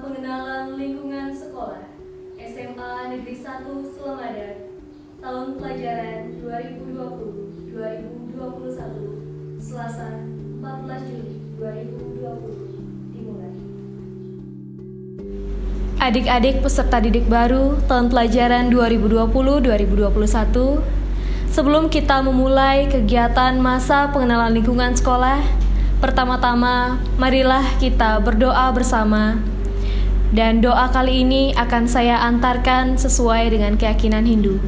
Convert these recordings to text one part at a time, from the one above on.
Pengenalan Lingkungan Sekolah SMA Negeri 1 Slemadeg tahun pelajaran 2020-2021 Selasa 14 Juli 2020 dimulai. Adik-adik peserta didik baru tahun pelajaran 2020-2021, sebelum kita memulai kegiatan masa pengenalan lingkungan sekolah, pertama-tama marilah kita berdoa bersama. Dan doa kali ini akan saya antarkan sesuai dengan keyakinan Hindu.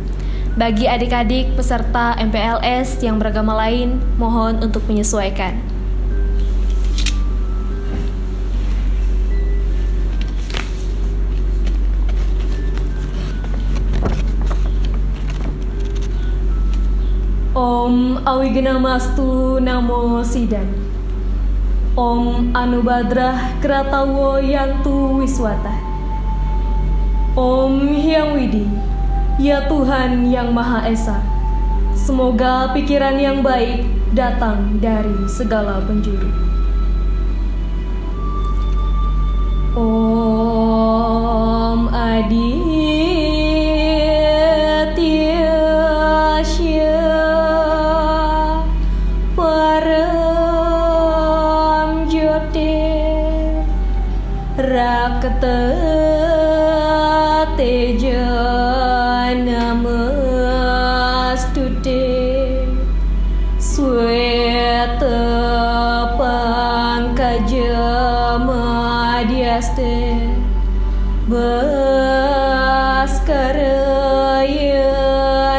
Bagi adik-adik peserta MPLS yang beragama lain, mohon untuk menyesuaikan. Om Awigenamastu Namo Siddham. Om Anubadrah Kratawo Yantu Wiswata. Om Hyang Widi, ya Tuhan yang Maha Esa, semoga pikiran yang baik datang dari segala penjuru. Om Aditya Shya Param Jyotir Rakata Teja Namastute Sweta Pankaja Madhyaste Bhaskaraya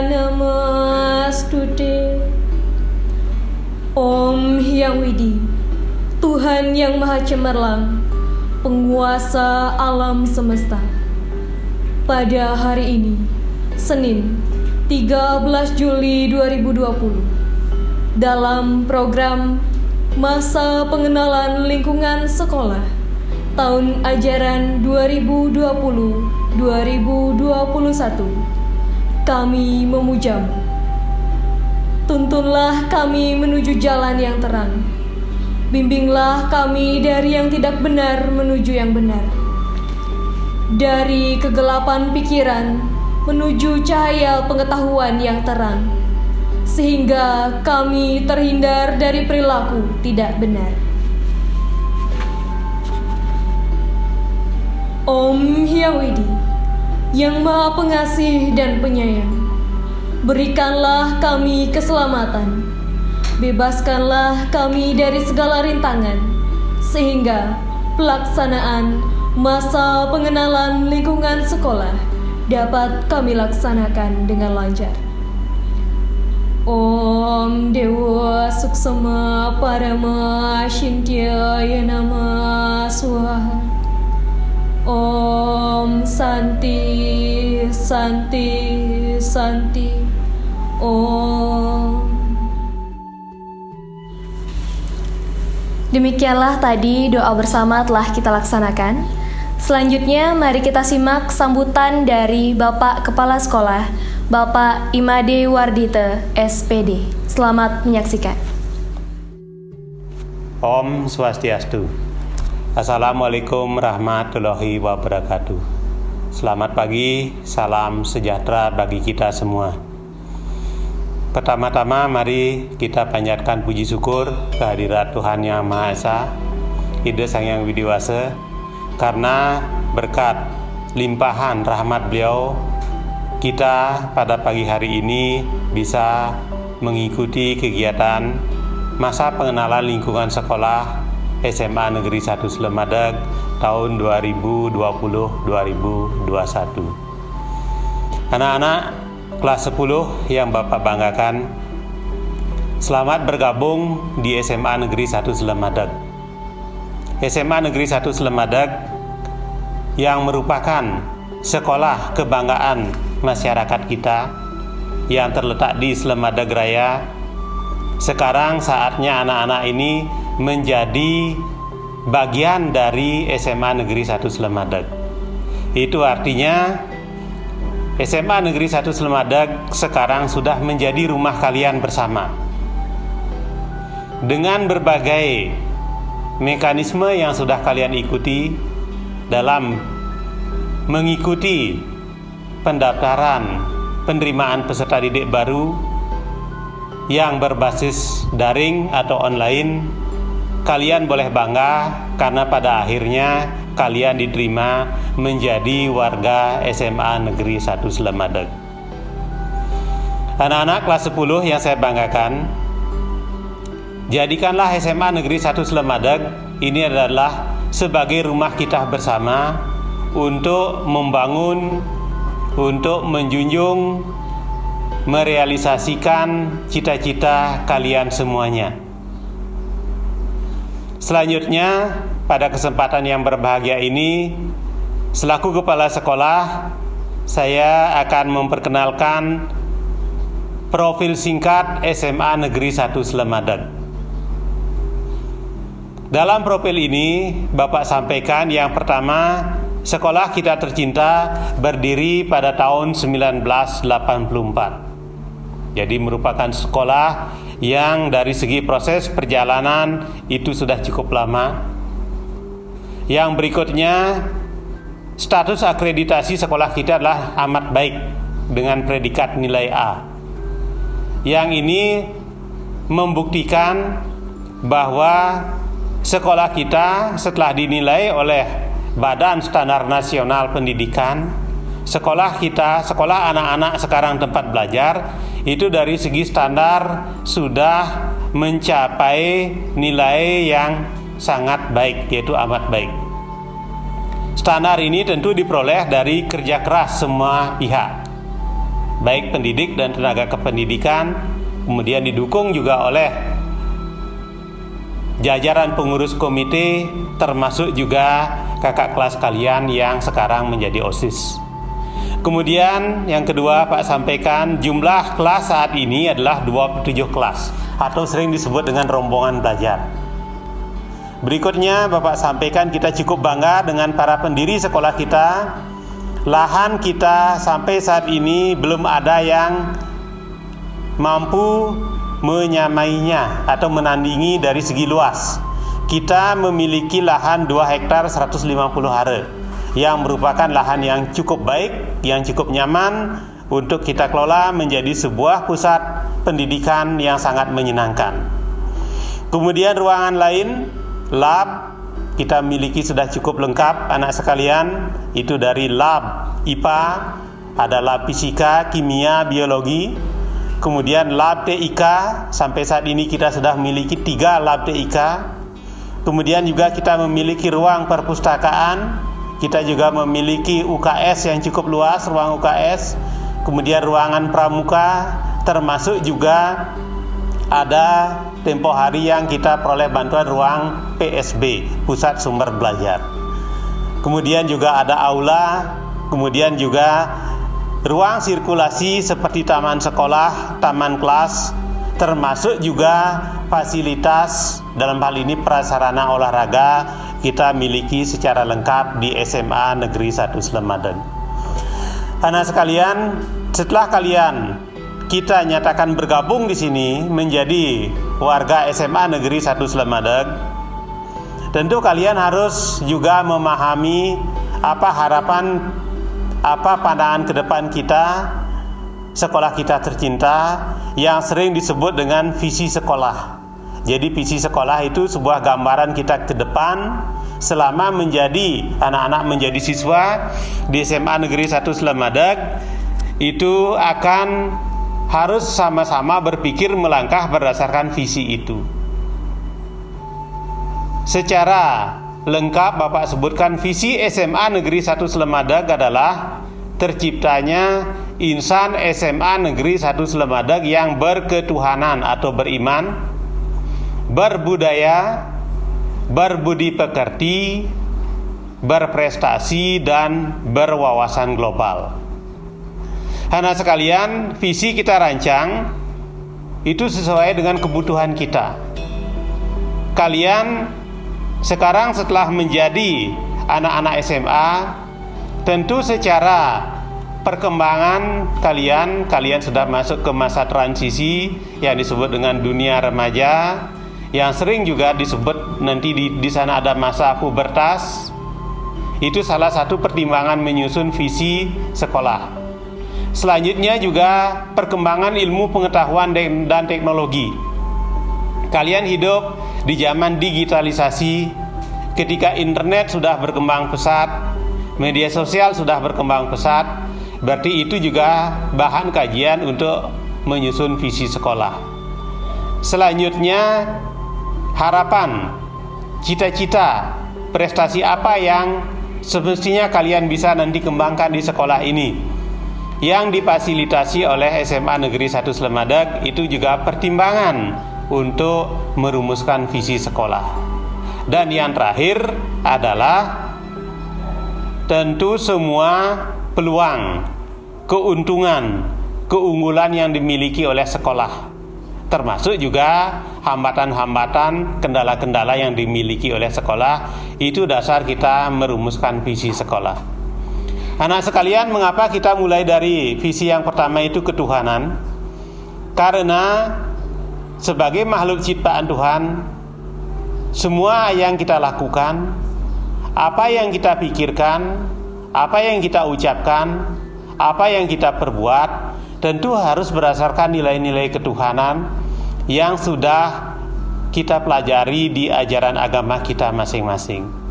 Namastute. Om Hyang Widi, Tuhan yang Maha Cemerlang, penguasa alam semesta. Pada hari ini, Senin 13 Juli 2020, dalam program Masa Pengenalan Lingkungan Sekolah tahun ajaran 2020-2021, kami memujamu. Tuntunlah kami menuju jalan yang terang. Bimbinglah kami dari yang tidak benar menuju yang benar. Dari kegelapan pikiran menuju cahaya pengetahuan yang terang, sehingga kami terhindar dari perilaku tidak benar. Om Hyang Widi, yang Maha Pengasih dan Penyayang, berikanlah kami keselamatan, bebaskanlah kami dari segala rintangan, sehingga pelaksanaan masa pengenalan lingkungan sekolah dapat kami laksanakan dengan lancar. Om Dewa Suksama Parama Shintyaya Nama Swaha. Om Santi Santi Santi Om. Demikianlah tadi doa bersama telah kita laksanakan. Selanjutnya mari kita simak sambutan dari Bapak Kepala Sekolah, Bapak Imade Wardite, SPD. Selamat menyaksikan. Om Swastiastu. Assalamualaikum warahmatullahi wabarakatuh. Selamat pagi, salam sejahtera bagi kita semua. Pertama-tama mari kita panjatkan puji syukur kehadirat Tuhan Yang Maha Esa, Ida Sang Hyang Widiwasa, karena berkat limpahan rahmat beliau, kita pada pagi hari ini bisa mengikuti kegiatan masa pengenalan lingkungan sekolah SMA Negeri 1 Slemadeg tahun 2020-2021. Anak-anak kelas 10 yang Bapak banggakan, selamat bergabung di SMA Negeri 1 Slemadeg. SMA Negeri 1 Slemadeg yang merupakan sekolah kebanggaan masyarakat kita yang terletak di Slemadeg Raya. Sekarang saatnya anak-anak ini menjadi bagian dari SMA Negeri 1 Slemadeg. Itu artinya SMA Negeri 1 Slemadeg sekarang sudah menjadi rumah kalian bersama. Dengan berbagai mekanisme yang sudah kalian ikuti, dalam mengikuti pendaftaran penerimaan peserta didik baru yang berbasis daring atau online, kalian boleh bangga karena pada akhirnya kalian diterima menjadi warga SMA Negeri 1 Slemadeg. Anak-anak kelas 10 yang saya banggakan, jadikanlah SMA Negeri 1 Slemadeg ini adalah sebagai rumah kita bersama untuk membangun, untuk menjunjung, merealisasikan cita-cita kalian semuanya. Selanjutnya, pada kesempatan yang berbahagia ini, selaku kepala sekolah, saya akan memperkenalkan profil singkat SMA Negeri 1 Slemadeg. Dalam profil ini, Bapak sampaikan yang pertama, sekolah kita tercinta berdiri pada tahun 1984. Jadi merupakan sekolah yang dari segi proses perjalanan itu sudah cukup lama. Yang berikutnya, status akreditasi sekolah kita adalah amat baik dengan predikat nilai A. Yang ini membuktikan bahwa sekolah kita setelah dinilai oleh Badan Standar Nasional Pendidikan, sekolah kita, sekolah anak-anak sekarang tempat belajar, itu dari segi standar sudah mencapai nilai yang sangat baik, yaitu amat baik. Standar ini tentu diperoleh dari kerja keras semua pihak, baik pendidik dan tenaga kependidikan, kemudian didukung juga oleh jajaran pengurus komite, termasuk juga kakak kelas kalian yang sekarang menjadi OSIS. Kemudian yang kedua Pak sampaikan, jumlah kelas saat ini adalah 27 kelas atau sering disebut dengan rombongan belajar. Berikutnya Bapak sampaikan kita cukup bangga dengan para pendiri sekolah kita. Lahan kita sampai saat ini belum ada yang mampu menyamainya atau menandingi dari segi luas. Kita memiliki lahan 2 hektar 150 are yang merupakan lahan yang cukup baik, yang cukup nyaman untuk kita kelola menjadi sebuah pusat pendidikan yang sangat menyenangkan. Kemudian ruangan lain, lab, kita miliki sudah cukup lengkap anak sekalian, itu dari lab IPA, ada lab fisika, kimia, biologi, kemudian lab TIK, sampai saat ini kita sudah memiliki 3 lab TIK, kemudian juga kita memiliki ruang perpustakaan, kita juga memiliki UKS yang cukup luas, ruang UKS, kemudian ruangan pramuka, termasuk juga ada tempo hari yang kita peroleh bantuan ruang PSB, Pusat Sumber Belajar. Kemudian juga ada aula, kemudian juga ruang sirkulasi seperti taman sekolah, taman kelas, termasuk juga fasilitas dalam hal ini prasarana olahraga kita miliki secara lengkap di SMA Negeri 1 Slemadeg. Anak sekalian, setelah kalian kita nyatakan bergabung di sini menjadi warga SMA Negeri 1 Slemadeg, tentu kalian harus juga memahami apa harapan, apa pandangan ke depan kita, sekolah kita tercinta yang sering disebut dengan visi sekolah. Jadi visi sekolah itu sebuah gambaran kita ke depan selama menjadi anak-anak menjadi siswa di SMA Negeri 1 Slemadeg, itu akan harus sama-sama berpikir melangkah berdasarkan visi itu. Secara lengkap Bapak sebutkan visi SMA Negeri 1 Slemadeg adalah terciptanya insan SMA Negeri 1 Slemadeg yang berketuhanan atau beriman, berbudaya, berbudi pekerti, berprestasi, dan berwawasan global. Anak sekalian, visi kita rancang itu sesuai dengan kebutuhan kita. Kalian sekarang setelah menjadi anak-anak SMA, tentu secara perkembangan kalian sudah masuk ke masa transisi yang disebut dengan dunia remaja, yang sering juga disebut nanti di sana ada masa pubertas, Itu salah satu pertimbangan menyusun visi sekolah. Selanjutnya juga perkembangan ilmu pengetahuan dan teknologi. Kalian hidup di zaman digitalisasi, ketika internet sudah berkembang pesat, media sosial sudah berkembang pesat, berarti itu juga bahan kajian untuk menyusun visi sekolah. Selanjutnya, harapan, cita-cita, prestasi apa yang semestinya kalian bisa nanti kembangkan di sekolah ini, yang difasilitasi oleh SMA Negeri 1 Slemadeg. Itu juga pertimbangan untuk merumuskan visi sekolah. Dan yang terakhir adalah tentu semua peluang, keuntungan, keunggulan yang dimiliki oleh sekolah, termasuk juga hambatan-hambatan, kendala-kendala yang dimiliki oleh sekolah. Itu dasar kita merumuskan visi sekolah. Anak sekalian, mengapa kita mulai dari visi yang pertama itu ketuhanan? Karena sebagai makhluk ciptaan Tuhan, semua yang kita lakukan, apa yang kita pikirkan, apa yang kita ucapkan, apa yang kita perbuat, tentu harus berdasarkan nilai-nilai ketuhanan yang sudah kita pelajari di ajaran agama kita masing-masing.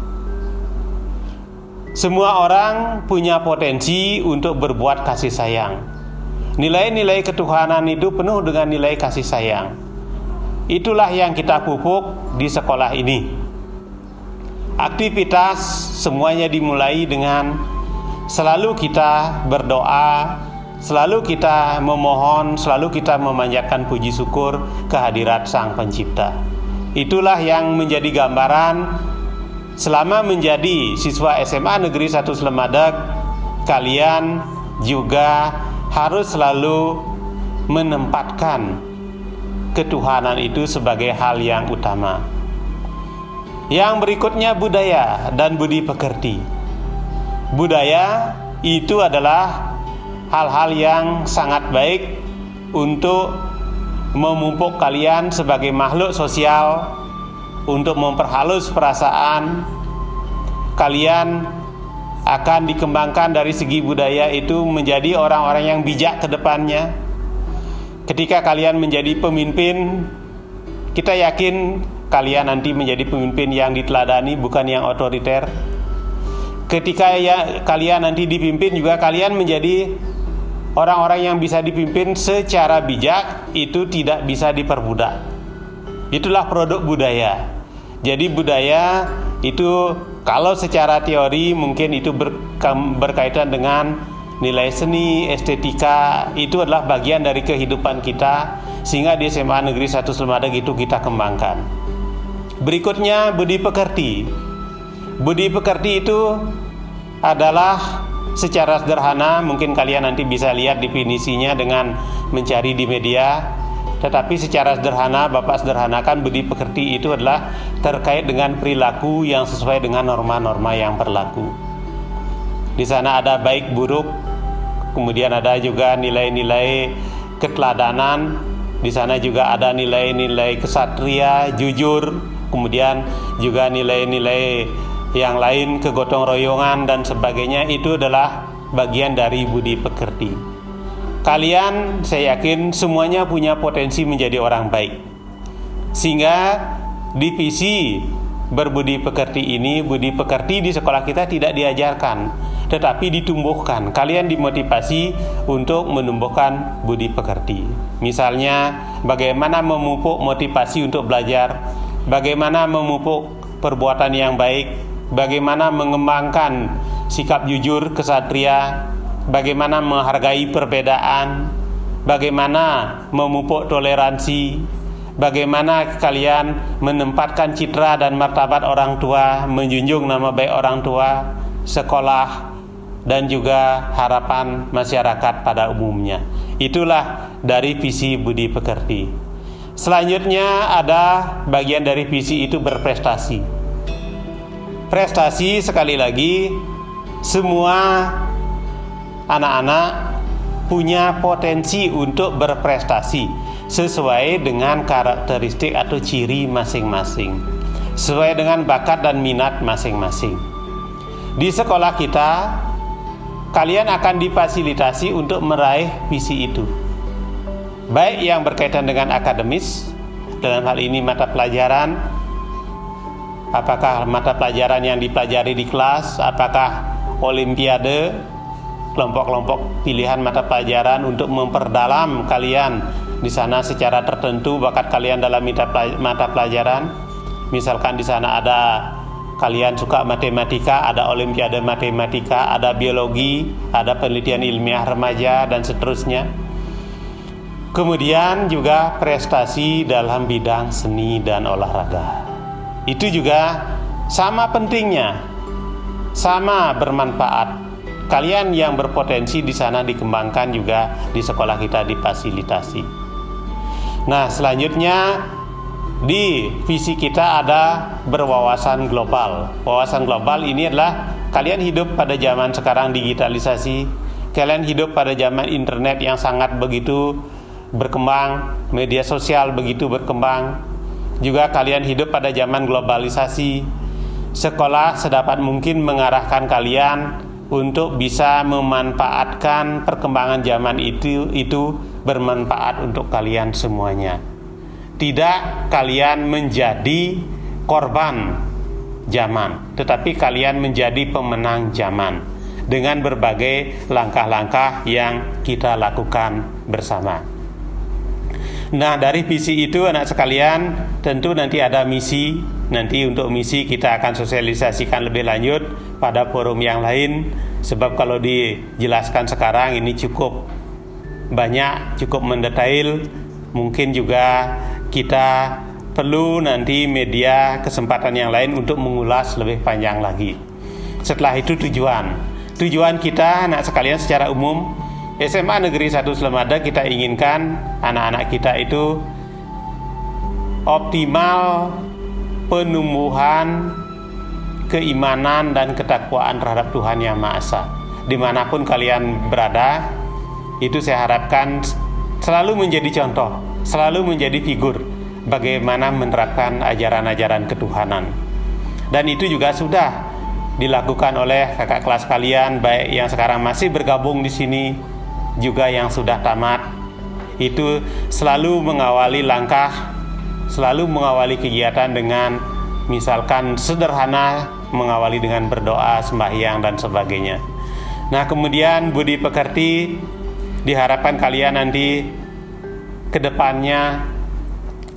Semua orang punya potensi untuk berbuat kasih sayang. Nilai-nilai ketuhanan itu penuh dengan nilai kasih sayang. Itulah yang kita pupuk di sekolah ini. Aktivitas semuanya dimulai dengan selalu kita berdoa, selalu kita memohon, selalu kita memanjatkan puji syukur kehadirat Sang Pencipta. Itulah yang menjadi gambaran. Selama menjadi siswa SMA Negeri 1 Slemadeg, kalian juga harus selalu menempatkan ketuhanan itu sebagai hal yang utama. Yang berikutnya budaya dan budi pekerti. Budaya itu adalah hal-hal yang sangat baik untuk memupuk kalian sebagai makhluk sosial, untuk memperhalus perasaan. Kalian akan dikembangkan dari segi budaya itu menjadi orang-orang yang bijak ke depannya. Ketika kalian menjadi pemimpin, kita yakin kalian nanti menjadi pemimpin yang diteladani, bukan yang otoriter. Ketika kalian nanti dipimpin juga kalian menjadi orang-orang yang bisa dipimpin secara bijak, itu tidak bisa diperbudak. Itulah produk budaya. Jadi budaya itu kalau secara teori mungkin itu berkaitan dengan nilai seni, estetika, itu adalah bagian dari kehidupan kita, sehingga di SMA Negeri 1 Slemadeg itu kita kembangkan. Berikutnya budi pekerti. Budi pekerti itu adalah secara sederhana, mungkin kalian nanti bisa lihat definisinya dengan mencari di media. Tetapi secara sederhana, Bapak sederhanakan, budi pekerti itu adalah terkait dengan perilaku yang sesuai dengan norma-norma yang berlaku. Di sana ada baik buruk, kemudian ada juga nilai-nilai keteladanan. Di sana juga ada nilai-nilai kesatria, jujur, kemudian juga nilai-nilai yang lain, kegotong royongan dan sebagainya. Itu adalah bagian dari budi pekerti. Kalian, saya yakin semuanya punya potensi menjadi orang baik, sehingga di visi berbudi pekerti ini, budi pekerti di sekolah kita tidak diajarkan, tetapi ditumbuhkan. Kalian dimotivasi untuk menumbuhkan budi pekerti. Misalnya, bagaimana memupuk motivasi untuk belajar, bagaimana memupuk perbuatan yang baik, bagaimana mengembangkan sikap jujur, kesatria, bagaimana menghargai perbedaan, bagaimana memupuk toleransi, bagaimana kalian menempatkan citra dan martabat orang tua, menjunjung nama baik orang tua, sekolah, dan juga harapan masyarakat pada umumnya. Itulah dari visi budi pekerti. Selanjutnya ada bagian dari visi itu berprestasi. Prestasi, sekali lagi, semua anak-anak punya potensi untuk berprestasi sesuai dengan karakteristik atau ciri masing-masing, sesuai dengan bakat dan minat masing-masing. Di sekolah kita, kalian akan difasilitasi untuk meraih visi itu. Baik yang berkaitan dengan akademis, dalam hal ini mata pelajaran, apakah mata pelajaran yang dipelajari di kelas, apakah olimpiade, kelompok-kelompok pilihan mata pelajaran untuk memperdalam kalian di sana secara tertentu bakat kalian dalam mata pelajaran. Misalkan di sana ada kalian suka matematika, ada olimpiade matematika, ada biologi, ada penelitian ilmiah remaja dan seterusnya. Kemudian juga prestasi dalam bidang seni dan olahraga. Itu juga sama pentingnya, sama bermanfaat. Kalian yang berpotensi di sana dikembangkan juga di sekolah kita difasilitasi. Nah, selanjutnya di visi kita ada berwawasan global. Wawasan global ini adalah kalian hidup pada zaman sekarang digitalisasi, kalian hidup pada zaman internet yang sangat begitu berkembang, media sosial begitu berkembang. Juga kalian hidup pada zaman globalisasi. Sekolah sedapat mungkin mengarahkan kalian untuk bisa memanfaatkan perkembangan zaman itu bermanfaat untuk kalian semuanya. Tidak kalian menjadi korban zaman, tetapi kalian menjadi pemenang zaman dengan berbagai langkah-langkah yang kita lakukan bersama. Nah, dari visi itu anak sekalian, tentu nanti ada misi. Nanti untuk misi kita akan sosialisasikan lebih lanjut pada forum yang lain. Sebab kalau dijelaskan sekarang ini cukup banyak, cukup mendetail. Mungkin juga kita perlu nanti media kesempatan yang lain untuk mengulas lebih panjang lagi. Setelah itu tujuan kita anak sekalian secara umum, SMA Negeri 1 Selamada kita inginkan anak-anak kita itu optimal penumbuhan keimanan dan ketakwaan terhadap Tuhan Yang Maha Esa. Dimanapun kalian berada, itu saya harapkan selalu menjadi contoh, selalu menjadi figur bagaimana menerapkan ajaran-ajaran ketuhanan. Dan itu juga sudah dilakukan oleh kakak kelas kalian, baik yang sekarang masih bergabung di sini, juga yang sudah tamat. Itu selalu mengawali langkah, selalu mengawali kegiatan dengan misalkan sederhana, mengawali dengan berdoa, sembahyang dan sebagainya. Nah, kemudian budi pekerti, diharapkan kalian nanti kedepannya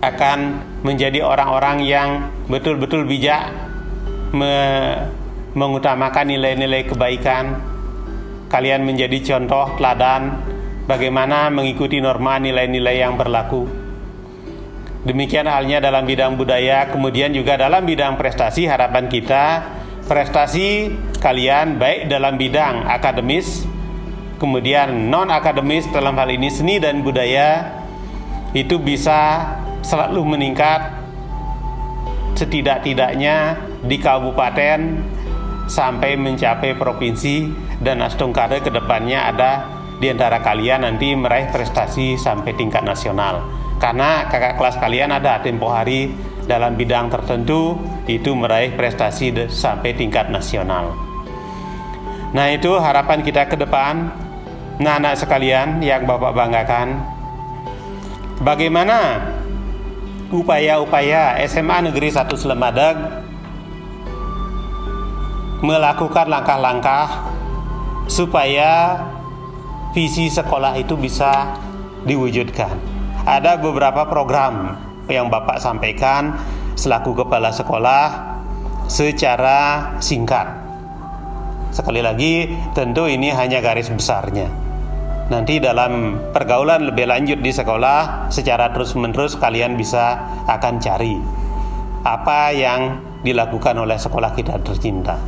akan menjadi orang-orang yang betul-betul bijak mengutamakan nilai-nilai kebaikan. Kalian menjadi contoh teladan bagaimana mengikuti norma nilai-nilai yang berlaku. Demikian halnya dalam bidang budaya. Kemudian juga dalam bidang prestasi, harapan kita prestasi kalian baik dalam bidang akademis, kemudian non akademis dalam hal ini seni dan budaya, itu bisa selalu meningkat, setidak-tidaknya di kabupaten sampai mencapai provinsi, dan astungkare kedepannya ada di antara kalian nanti meraih prestasi sampai tingkat nasional. Karena kakak kelas kalian ada tempo hari dalam bidang tertentu itu meraih prestasi sampai tingkat nasional. Nah, itu harapan kita ke depan. Nah, anak sekalian yang Bapak banggakan, bagaimana upaya-upaya SMA Negeri 1 Slemadeg melakukan langkah-langkah supaya visi sekolah itu bisa diwujudkan. Ada beberapa program yang Bapak sampaikan selaku kepala sekolah secara singkat. Sekali lagi, tentu ini hanya garis besarnya. Nanti dalam pergaulan lebih lanjut di sekolah, secara terus-menerus kalian bisa akan cari apa yang dilakukan oleh sekolah kita tercinta.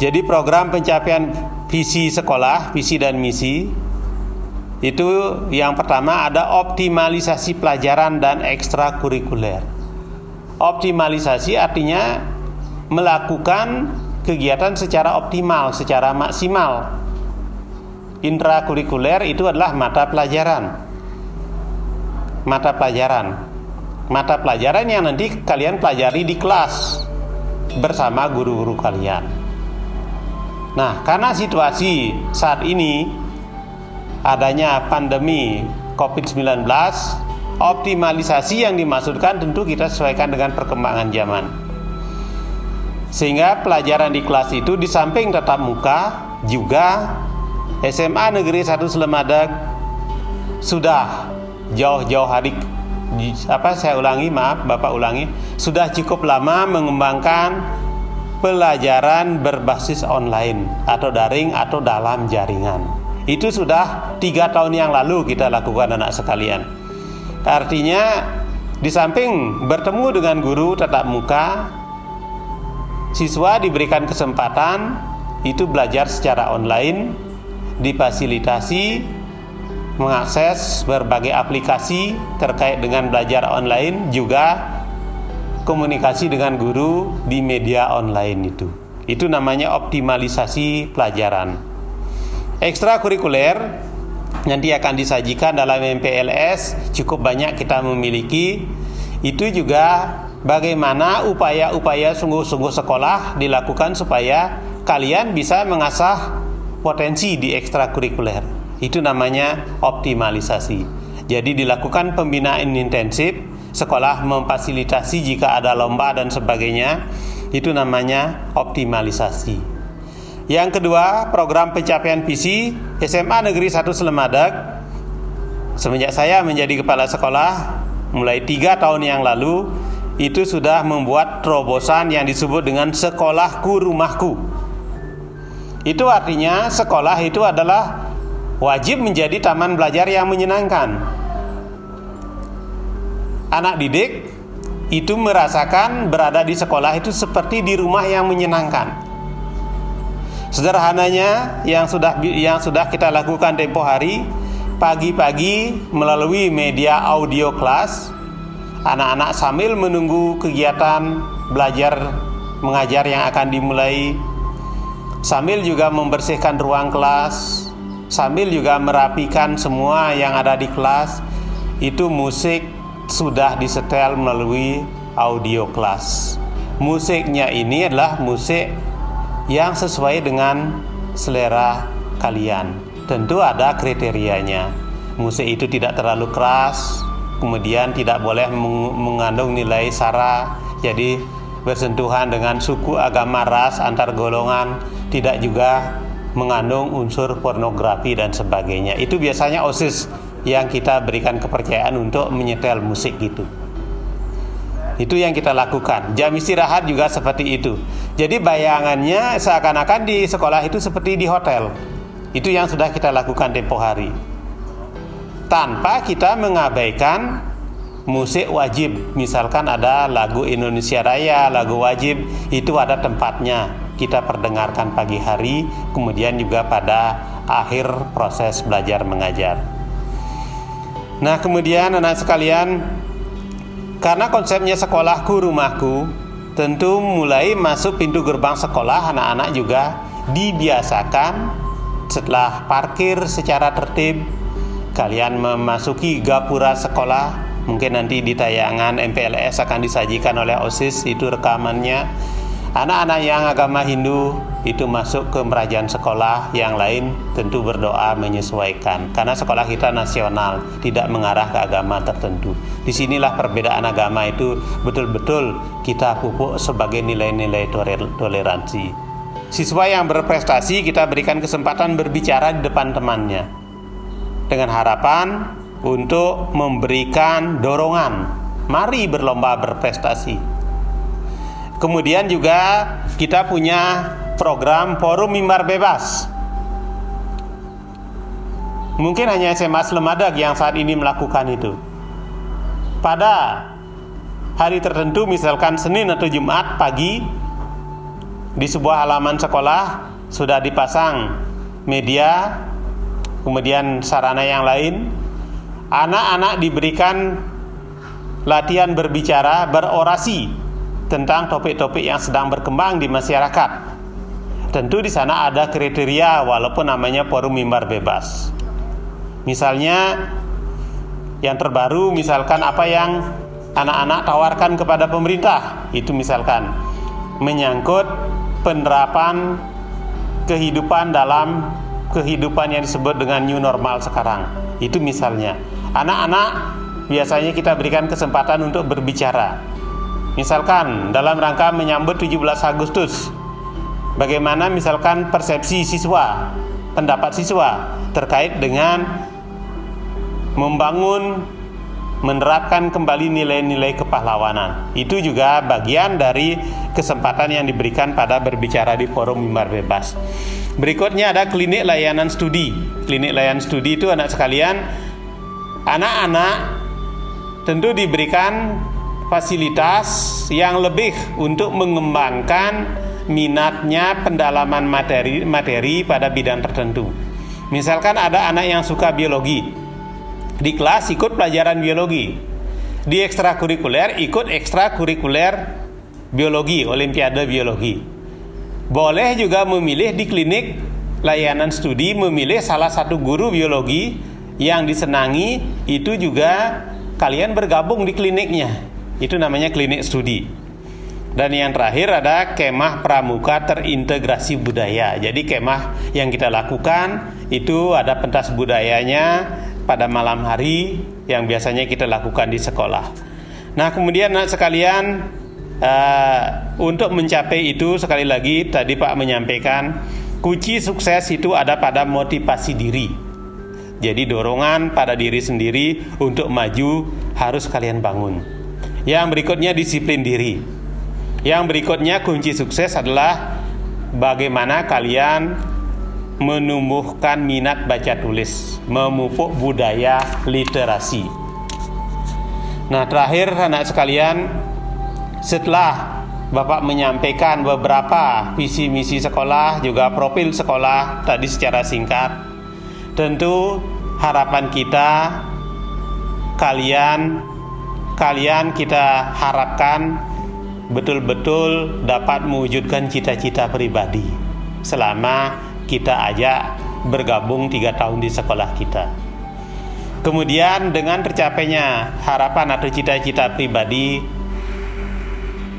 Jadi program pencapaian visi sekolah, visi dan misi, itu yang pertama ada optimalisasi pelajaran dan ekstrakurikuler. Optimalisasi artinya melakukan kegiatan secara optimal, secara maksimal. Intrakurikuler itu adalah mata pelajaran yang nanti kalian pelajari di kelas. bersama guru-guru kalian. Nah, karena situasi saat ini adanya pandemi COVID-19, optimalisasi yang dimaksudkan tentu kita sesuaikan dengan perkembangan zaman. Sehingga pelajaran di kelas itu di samping tatap muka juga SMA Negeri 1 Selemadeg sudah jauh-jauh hari sudah cukup lama mengembangkan pelajaran berbasis online atau daring atau dalam jaringan. Itu sudah 3 tahun yang lalu kita lakukan, anak sekalian. Artinya di samping bertemu dengan guru tatap muka, siswa diberikan kesempatan itu belajar secara online, difasilitasi mengakses berbagai aplikasi terkait dengan belajar online, juga komunikasi dengan guru di media online itu. Itu namanya optimalisasi pelajaran. Ekstrakurikuler nanti akan disajikan dalam MPLS, cukup banyak kita memiliki. Itu juga bagaimana upaya-upaya sungguh-sungguh sekolah dilakukan supaya kalian bisa mengasah potensi di ekstrakurikuler. Itu namanya optimalisasi. Jadi dilakukan pembinaan intensif, sekolah memfasilitasi jika ada lomba dan sebagainya. Itu namanya optimalisasi. Yang kedua, program pencapaian visi SMA Negeri 1 Selemadeg. Semenjak saya menjadi kepala sekolah mulai 3 tahun yang lalu, itu sudah membuat terobosan yang disebut dengan sekolahku rumahku. Itu artinya sekolah itu adalah wajib menjadi taman belajar yang menyenangkan. Anak didik itu merasakan berada di sekolah itu seperti di rumah yang menyenangkan. Sederhananya yang sudah kita lakukan tempo hari, pagi-pagi melalui media audio kelas, anak-anak sambil menunggu kegiatan belajar mengajar yang akan dimulai, sambil juga membersihkan ruang kelas, sambil juga merapikan semua yang ada di kelas, itu musik sudah disetel melalui audio kelas. Musiknya ini adalah musik yang sesuai dengan selera kalian. Tentu ada kriterianya. Musik itu tidak terlalu keras, kemudian tidak boleh mengandung nilai sara, jadi bersentuhan dengan suku, agama, ras, antar golongan, tidak juga mengandung unsur pornografi dan sebagainya. Itu biasanya OSIS yang kita berikan kepercayaan untuk menyetel musik gitu. Itu yang kita lakukan. Jam istirahat juga seperti itu. Jadi bayangannya seakan-akan di sekolah itu seperti di hotel. Itu yang sudah kita lakukan tempo hari, tanpa kita mengabaikan musik wajib. Misalkan ada lagu Indonesia Raya, lagu wajib, itu ada tempatnya kita perdengarkan pagi hari, kemudian juga pada akhir proses belajar mengajar. Nah, kemudian anak sekalian, karena konsepnya sekolahku rumahku, tentu mulai masuk pintu gerbang sekolah, anak-anak juga dibiasakan setelah parkir secara tertib, kalian memasuki gapura sekolah. Mungkin nanti di tayangan MPLS akan disajikan oleh OSIS itu rekamannya. Anak-anak yang agama Hindu itu masuk ke merajaan sekolah, yang lain tentu berdoa menyesuaikan, karena sekolah kita nasional, tidak mengarah ke agama tertentu. Disinilah perbedaan agama itu betul-betul kita pupuk sebagai nilai-nilai toleransi. Siswa yang berprestasi kita berikan kesempatan berbicara di depan temannya, dengan harapan untuk memberikan dorongan, mari berlomba berprestasi. Kemudian juga kita punya program Forum Mimbar Bebas. Mungkin hanya SMA Selemadeg yang saat ini melakukan itu. Pada hari tertentu, misalkan Senin atau Jumat pagi, di sebuah halaman sekolah sudah dipasang media, kemudian sarana yang lain. Anak-anak diberikan latihan berbicara, berorasi tentang topik-topik yang sedang berkembang di masyarakat. Tentu di sana ada kriteria, walaupun namanya Forum Mimbar Bebas. Misalnya yang terbaru, misalkan apa yang anak-anak tawarkan kepada pemerintah, itu misalkan menyangkut penerapan kehidupan dalam kehidupan yang disebut dengan new normal sekarang. Itu misalnya, anak-anak biasanya kita berikan kesempatan untuk berbicara. Misalkan dalam rangka menyambut 17 Agustus, bagaimana misalkan persepsi siswa, pendapat siswa terkait dengan membangun, menerapkan kembali nilai-nilai kepahlawanan. Itu juga bagian dari kesempatan yang diberikan pada berbicara di forum mimbar bebas. Berikutnya ada klinik layanan studi. Klinik layanan studi itu anak sekalian, anak-anak tentu diberikan fasilitas yang lebih untuk mengembangkan minatnya pendalaman materi pada bidang tertentu. Misalkan ada anak yang suka biologi, di kelas ikut pelajaran biologi, di ekstrakurikuler ikut ekstrakurikuler biologi, olimpiade biologi. Boleh juga memilih di klinik layanan studi, memilih salah satu guru biologi yang disenangi, itu juga kalian bergabung di kliniknya. Itu namanya klinik studi. Dan yang terakhir ada kemah pramuka terintegrasi budaya. Jadi kemah yang kita lakukan itu ada pentas budayanya pada malam hari yang biasanya kita lakukan di sekolah. Nah, kemudian anak sekalian, untuk mencapai itu, sekali lagi tadi Pak menyampaikan, kunci sukses itu ada pada motivasi diri. Jadi dorongan pada diri sendiri untuk maju harus kalian bangun. Yang berikutnya disiplin diri. Yang berikutnya kunci sukses adalah bagaimana kalian menumbuhkan minat baca tulis, memupuk budaya literasi. Nah, terakhir anak sekalian, setelah Bapak menyampaikan beberapa visi misi sekolah, juga profil sekolah tadi secara singkat, tentu harapan kita kalian kita harapkan betul-betul dapat mewujudkan cita-cita pribadi selama kita ajak bergabung 3 tahun di sekolah kita. Kemudian dengan tercapainya harapan atau cita-cita pribadi,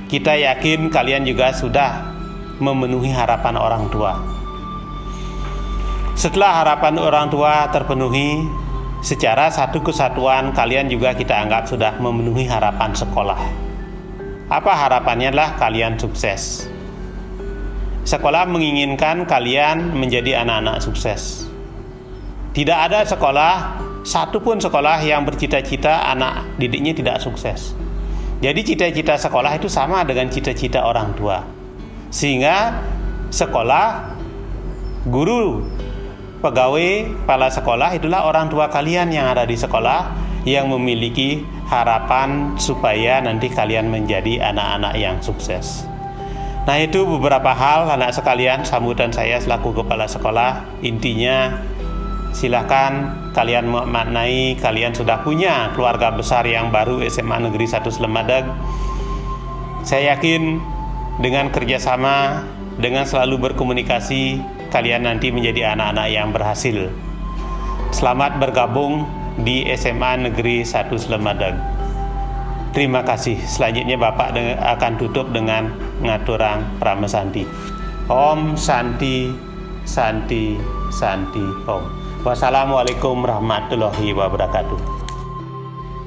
kita yakin kalian juga sudah memenuhi harapan orang tua. Setelah harapan orang tua terpenuhi, secara satu kesatuan kalian juga kita anggap sudah memenuhi harapan sekolah. Apa harapannya? Adalah kalian sukses. Sekolah menginginkan kalian menjadi anak-anak sukses. Tidak ada sekolah, satupun sekolah yang bercita-cita anak didiknya tidak sukses. Jadi cita-cita sekolah itu sama dengan cita-cita orang tua. Sehingga sekolah, guru, pegawai, kepala sekolah itulah orang tua kalian yang ada di sekolah, yang memiliki harapan supaya nanti kalian menjadi anak-anak yang sukses. Nah, itu beberapa hal anak sekalian, sambutan saya selaku kepala sekolah. Intinya, silakan kalian memaknai kalian sudah punya keluarga besar yang baru SMA Negeri 1 Slemadeg. Saya yakin dengan kerjasama, dengan selalu berkomunikasi, kalian nanti menjadi anak-anak yang berhasil. Selamat bergabung di SMA Negeri 1 Slemadeg. Terima kasih. Selanjutnya Bapak akan tutup dengan ngaturang pramesanti. Om Santi Santi Santi Om. Wassalamualaikum warahmatullahi wabarakatuh.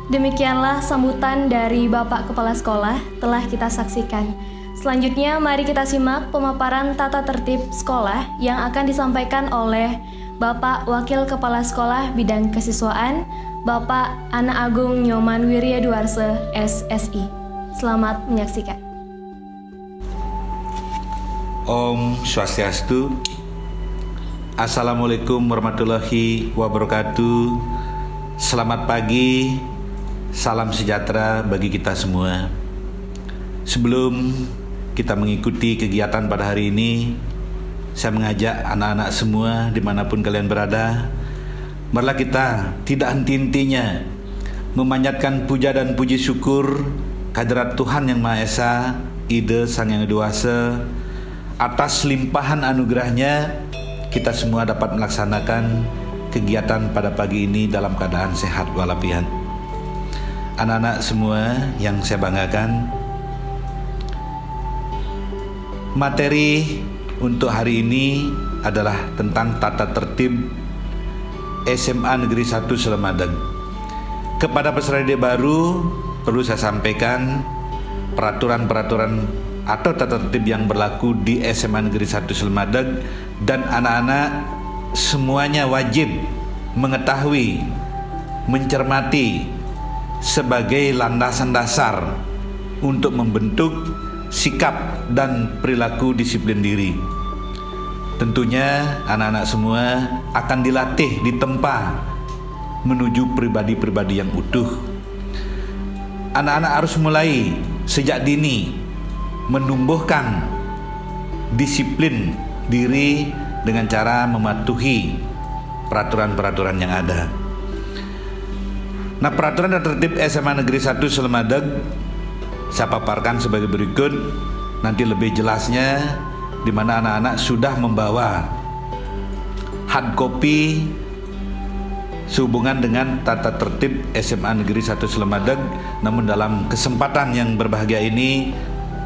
Demikianlah sambutan dari Bapak Kepala Sekolah telah kita saksikan. Selanjutnya mari kita simak pemaparan tata tertib sekolah yang akan disampaikan oleh Bapak Wakil Kepala Sekolah Bidang Kesiswaan, Bapak Ana Agung Nyoman Wiryaduarse, SSI. Selamat menyaksikan. Om Swastiastu. Assalamualaikum warahmatullahi wabarakatuh. Selamat pagi, salam sejahtera bagi kita semua. Sebelum kita mengikuti kegiatan pada hari ini, saya mengajak anak-anak semua dimanapun kalian berada, marilah kita tidak henti-hentinya memanjatkan puja dan puji syukur kehadirat Tuhan Yang Maha Esa, Ide Sang Yang Dewasa, atas limpahan anugerahnya kita semua dapat melaksanakan kegiatan pada pagi ini dalam keadaan sehat walafiat. Anak-anak semua yang saya banggakan, Materi untuk hari ini adalah tentang tata tertib SMA Negeri 1 Selemadeg. Kepada peserta didik baru, perlu saya sampaikan peraturan-peraturan atau tata tertib yang berlaku di SMA Negeri 1 Selemadeg, dan anak-anak semuanya wajib mengetahui, mencermati sebagai landasan dasar untuk membentuk sikap dan perilaku disiplin diri. Tentunya anak-anak semua akan dilatih, ditempa menuju pribadi-pribadi yang utuh. Anak-anak harus mulai sejak dini menumbuhkan disiplin diri dengan cara mematuhi peraturan-peraturan yang ada. Nah, peraturan dan tertib SMA Negeri 1 Selemadeg saya paparkan sebagai berikut. Nanti lebih jelasnya di mana anak-anak sudah membawa hard copy sehubungan dengan tata tertib SMA Negeri 1 Selemadeg. Namun dalam kesempatan yang berbahagia ini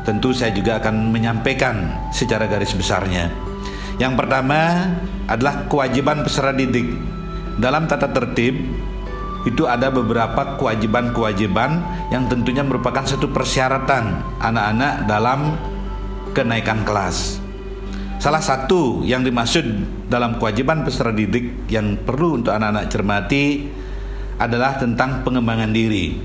tentu saya juga akan menyampaikan secara garis besarnya. Yang pertama adalah kewajiban peserta didik. Dalam tata tertib itu ada beberapa kewajiban-kewajiban yang tentunya merupakan satu persyaratan anak-anak dalam kenaikan kelas. Salah satu yang dimaksud dalam kewajiban peserta didik yang perlu untuk anak-anak cermati adalah tentang pengembangan diri.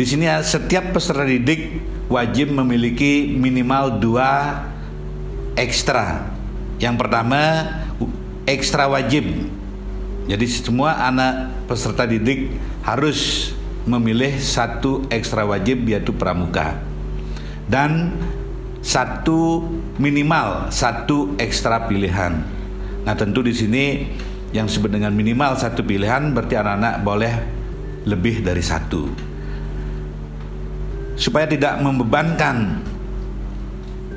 Di sini setiap peserta didik wajib memiliki minimal 2 ekstra. Yang pertama, ekstra wajib. Jadi semua anak peserta didik harus memilih 1 ekstra wajib, yaitu pramuka, dan minimal 1 ekstra pilihan. Nah, tentu di sini yang disebut dengan minimal 1 pilihan berarti anak-anak boleh lebih dari 1. Supaya tidak membebankan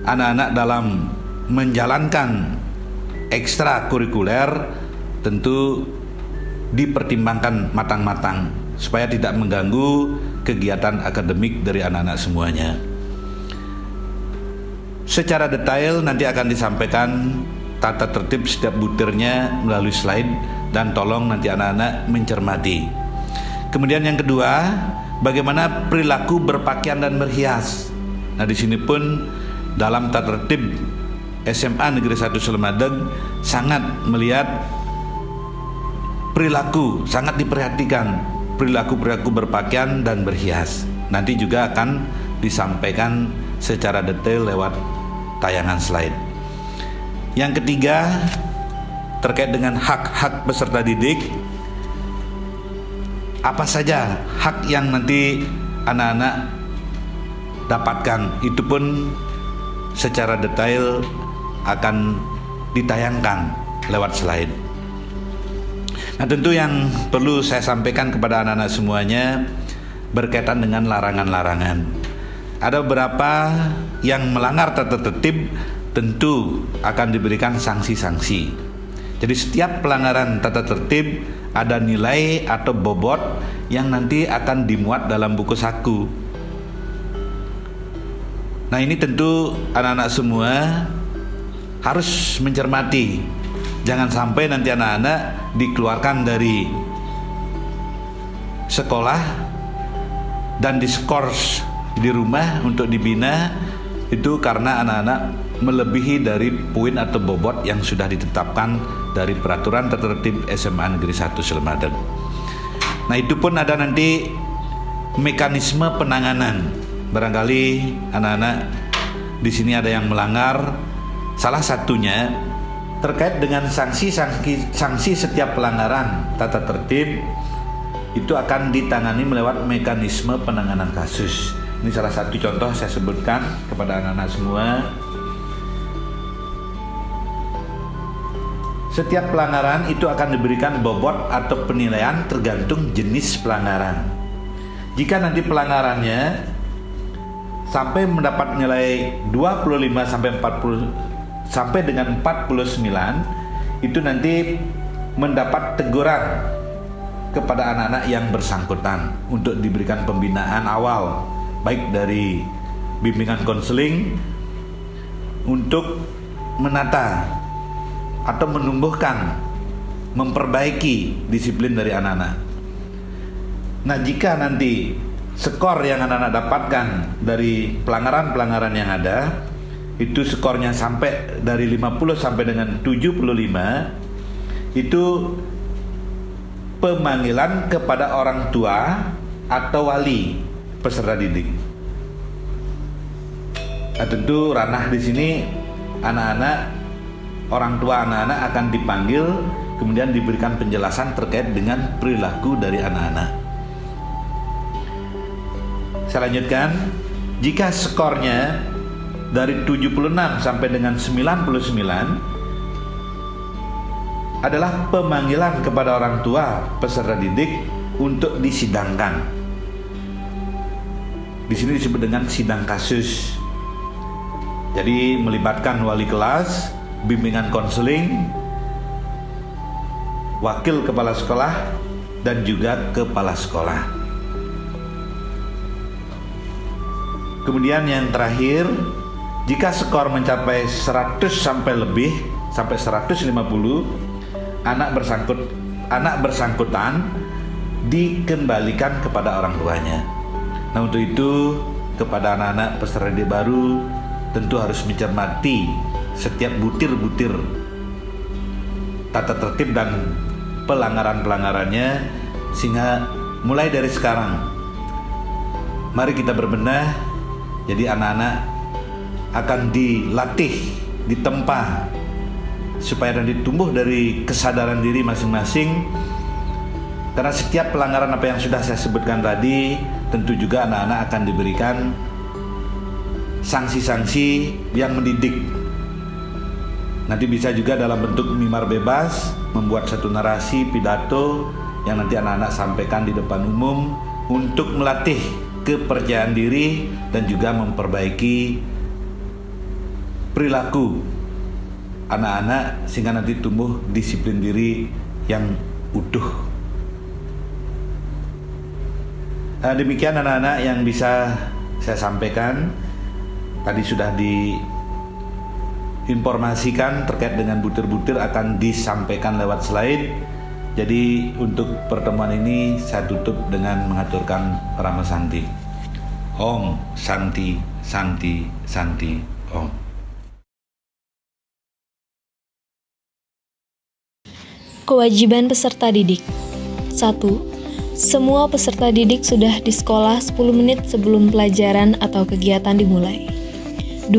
anak-anak dalam menjalankan ekstra kurikuler, tentu dipertimbangkan matang-matang supaya tidak mengganggu kegiatan akademik dari anak-anak semuanya. Secara detail nanti akan disampaikan tata tertib setiap butirnya melalui slide, dan tolong nanti anak-anak mencermati. Kemudian yang kedua, bagaimana perilaku berpakaian dan berhias. Nah, di sini pun dalam tata tertib SMA Negeri 1 Selemadeg sangat melihat perilaku, sangat diperhatikan perilaku berpakaian dan berhias. Nanti juga akan disampaikan secara detail lewat tayangan slide. Yang ketiga, terkait dengan hak-hak peserta didik. Apa saja hak yang nanti anak-anak dapatkan, itu pun secara detail akan ditayangkan lewat slide. Nah, tentu yang perlu saya sampaikan kepada anak-anak semuanya berkaitan dengan larangan-larangan. Ada beberapa yang melanggar tata tertib tentu akan diberikan sanksi-sanksi. Jadi setiap pelanggaran tata tertib ada nilai atau bobot yang nanti akan dimuat dalam buku saku. Nah, ini tentu anak-anak semua harus mencermati. Jangan sampai nanti anak-anak dikeluarkan dari sekolah dan diskors di rumah untuk dibina, itu karena anak-anak melebihi dari poin atau bobot yang sudah ditetapkan dari peraturan tata tertib SMA Negeri 1 Selemadeg. Nah, itu pun ada nanti mekanisme penanganan. Barangkali anak-anak di sini ada yang melanggar. Salah satunya terkait dengan sanksi setiap pelanggaran tata tertib itu akan ditangani melewat mekanisme penanganan kasus. Ini salah satu contoh saya sebutkan kepada anak-anak semua. Setiap pelanggaran itu akan diberikan bobot atau penilaian tergantung jenis pelanggaran. Jika nanti pelanggarannya sampai mendapat nilai 25 sampai dengan 49, itu nanti mendapat teguran kepada anak-anak yang bersangkutan untuk diberikan pembinaan awal, baik dari bimbingan konseling untuk menata atau menumbuhkan, memperbaiki disiplin dari anak-anak. Nah, jika nanti skor yang anak-anak dapatkan dari pelanggaran-pelanggaran yang ada itu skornya sampai dari 50 sampai dengan 75, itu pemanggilan kepada orang tua atau wali peserta didik. Nah, tentu ranah di sini anak-anak, orang tua anak-anak akan dipanggil, kemudian diberikan penjelasan terkait dengan perilaku dari anak-anak. Saya lanjutkan, jika skornya dari 76 sampai dengan 99 adalah pemanggilan kepada orang tua peserta didik untuk disidangkan. Di sini disebut dengan sidang kasus. Jadi melibatkan wali kelas, bimbingan konseling, wakil kepala sekolah, dan juga kepala sekolah. Kemudian yang terakhir, jika skor mencapai 100 sampai lebih, sampai 150, anak bersangkutan dikembalikan kepada orang tuanya. Nah, untuk itu kepada anak-anak peserta didik baru tentu harus mencermati setiap butir-butir tata tertib dan pelanggaran-pelanggarannya, sehingga mulai dari sekarang mari kita berbenah. Jadi anak-anak akan dilatih, ditempa supaya nanti tumbuh dari kesadaran diri masing-masing. Karena setiap pelanggaran apa yang sudah saya sebutkan tadi, tentu juga anak-anak akan diberikan sanksi-sanksi yang mendidik. Nanti bisa juga dalam bentuk mimbar bebas, membuat satu narasi pidato yang nanti anak-anak sampaikan di depan umum untuk melatih kepercayaan diri dan juga memperbaiki perilaku anak-anak sehingga nanti tumbuh disiplin diri yang utuh. Nah, demikian anak-anak yang bisa saya sampaikan. Tadi sudah diinformasikan terkait dengan butir-butir akan disampaikan lewat slide. Jadi untuk pertemuan ini saya tutup dengan mengaturkan Rama Santi. Om Santi Santi Santi Om. Kewajiban peserta didik. 1. Semua peserta didik sudah di sekolah 10 menit sebelum pelajaran atau kegiatan dimulai. 2.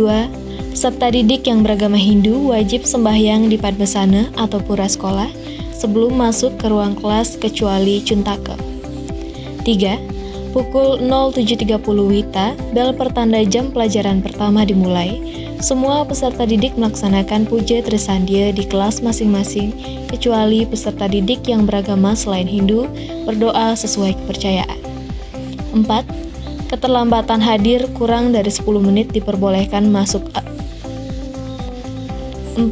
Peserta didik yang beragama Hindu wajib sembahyang di Padmasana atau pura sekolah sebelum masuk ke ruang kelas kecuali Cuntaka. 3. Pukul 07.30 WITA, bel pertanda jam pelajaran pertama dimulai. Semua peserta didik melaksanakan puja trisandya di kelas masing-masing, kecuali peserta didik yang beragama selain Hindu berdoa sesuai kepercayaan. 4. Keterlambatan hadir kurang dari 10 menit diperbolehkan masuk. 4.